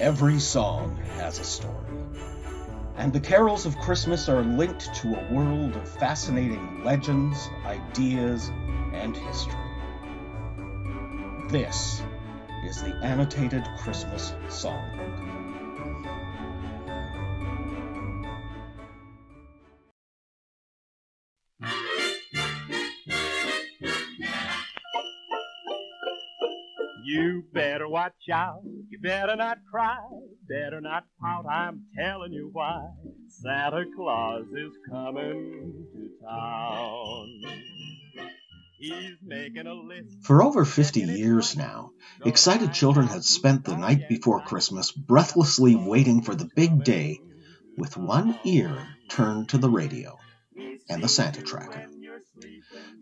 Every song has a story, and the carols of Christmas are linked to a world of fascinating legends, ideas, and history. This is the Annotated Christmas Songbook. You better watch out, you better not cry, better not pout, I'm telling you why. Santa Claus is coming to town. He's making a list. For over 50 years now, excited children had spent the night before Christmas breathlessly waiting for the big day with one ear turned to the radio and the Santa tracker.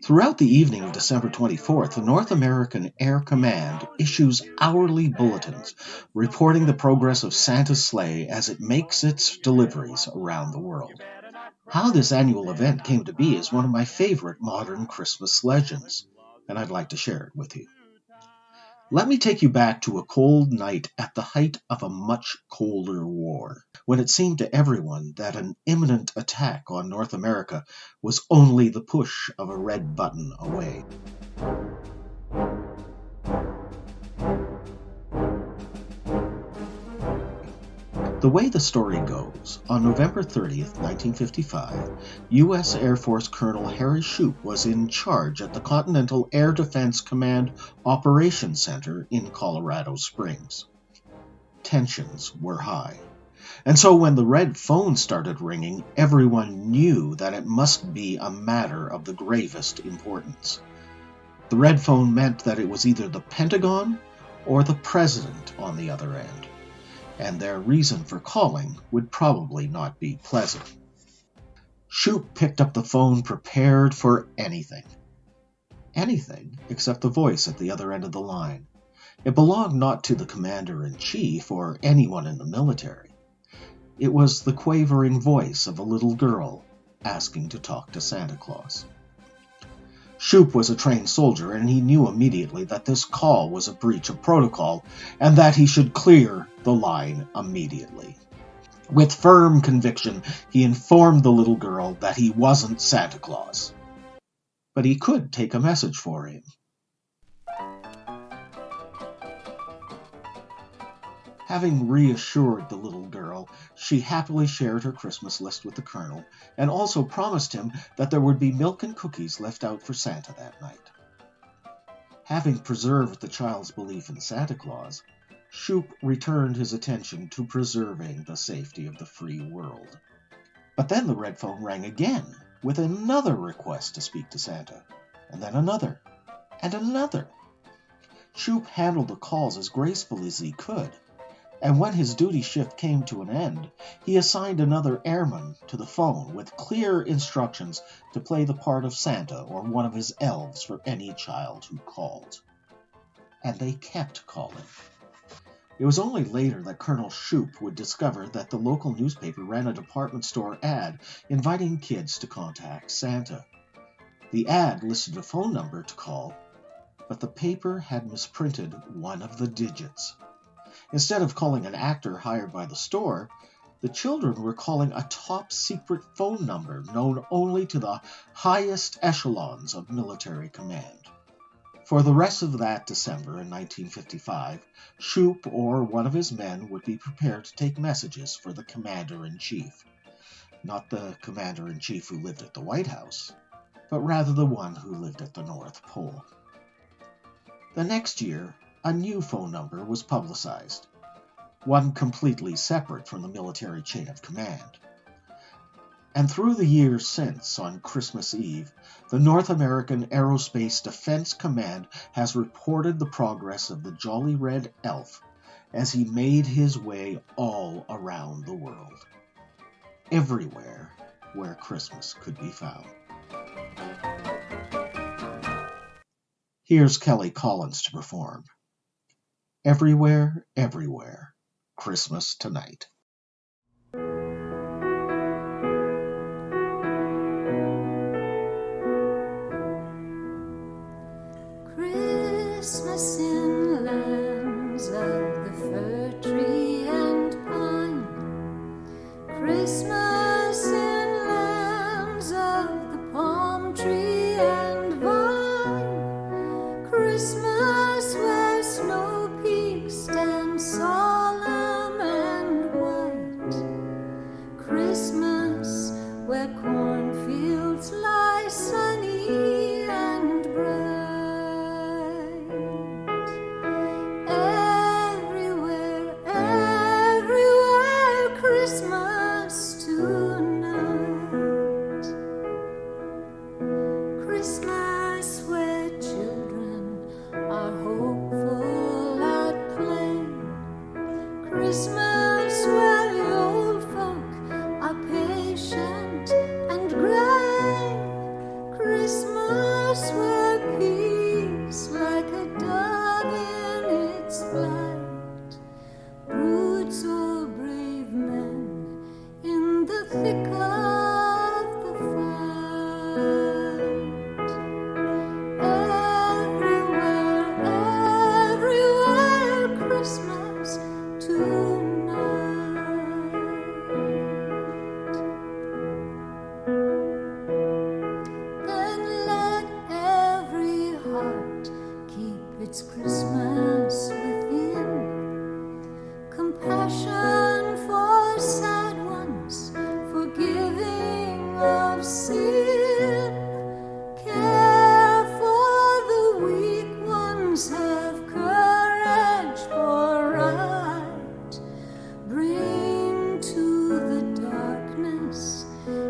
Throughout the evening of December 24th, the North American Air Command issues hourly bulletins reporting the progress of Santa's sleigh as it makes its deliveries around the world. How this annual event came to be is one of my favorite modern Christmas legends, and I'd like to share it with you. Let me take you back to a cold night at the height of a much colder war, when it seemed to everyone that an imminent attack on North America was only the push of a red button away. The way the story goes, on November 30th, 1955, U.S. Air Force Colonel Harry Shoup was in charge at the Continental Air Defense Command Operations Center in Colorado Springs. Tensions were high, and so when the red phone started ringing, everyone knew that it must be a matter of the gravest importance. The red phone meant that it was either the Pentagon or the President on the other end, and their reason for calling would probably not be pleasant. Shoup picked up the phone prepared for anything. Anything except the voice at the other end of the line. It belonged not to the commander-in-chief or anyone in the military. It was the quavering voice of a little girl asking to talk to Santa Claus. Shoup was a trained soldier, and he knew immediately that this call was a breach of protocol and that he should clear the line immediately. With firm conviction, he informed the little girl that he wasn't Santa Claus, but he could take a message for him. Having reassured the little girl, she happily shared her Christmas list with the colonel and also promised him that there would be milk and cookies left out for Santa that night. Having preserved the child's belief in Santa Claus, Shoup returned his attention to preserving the safety of the free world. But then the red phone rang again with another request to speak to Santa, and then another, and another. Shoup handled the calls as gracefully as he could, and when his duty shift came to an end, he assigned another airman to the phone with clear instructions to play the part of Santa or one of his elves for any child who called. And they kept calling. It was only later that Colonel Shoup would discover that the local newspaper ran a department store ad inviting kids to contact Santa. The ad listed a phone number to call, but the paper had misprinted one of the digits. Instead of calling an actor hired by the store, the children were calling a top-secret phone number known only to the highest echelons of military command. For the rest of that December in 1955, Shoup or one of his men would be prepared to take messages for the commander-in-chief. Not the commander-in-chief who lived at the White House, but rather the one who lived at the North Pole. The next year, a new phone number was publicized, one completely separate from the military chain of command. And through the years since, on Christmas Eve, the North American Aerospace Defense Command has reported the progress of the Jolly Red Elf as he made his way all around the world, everywhere where Christmas could be found. Here's Kelly Collins to perform. Everywhere, everywhere, Christmas tonight. Christmas in lands of the fir tree Christmas where snow peaks stand solemn and white. Christmas where cornfields lie sunny and bright. Everywhere, everywhere, Christmas tonight. Christmas where children are hopeful at play. Christmas where the old folk are patient and gray. Christmas where peace like a dove in its flight broods o'er brave men in the thick of the fight. Everywhere, everywhere, Christmas tonight. Then let every heart keep its Christmas within. Compassion for sad ones, forgiving of sin. Care for the weak ones, have courage for right. Bring to the darkness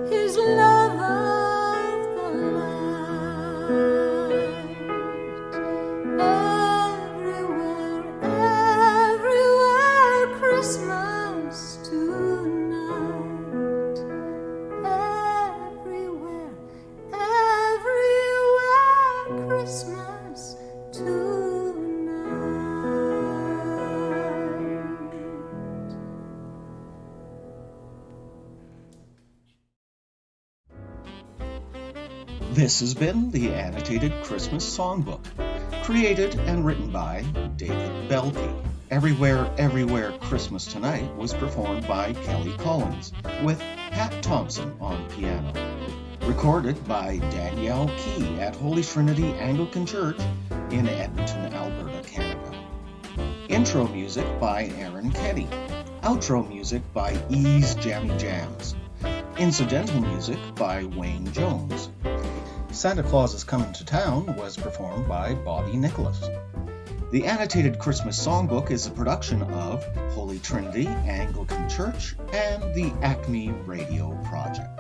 His love of the light. Everywhere, everywhere, Christmas tonight. Everywhere, everywhere, Christmas tonight. This has been the Annotated Christmas Songbook, created and written by David Belke. Everywhere, Everywhere, Christmas Tonight was performed by Kelly Collins, with Pat Thompson on piano. Recorded by Danielle Key at Holy Trinity Anglican Church in Edmonton, Alberta, Canada. Intro music by Aaron Kenny. Outro music by Ease Jammy Jams. Incidental music by Wayne Jones. Santa Claus is Coming to Town was performed by Bobby Nicholas. The Annotated Christmas Songbook is a production of Holy Trinity Anglican Church and the Acme Radio Project.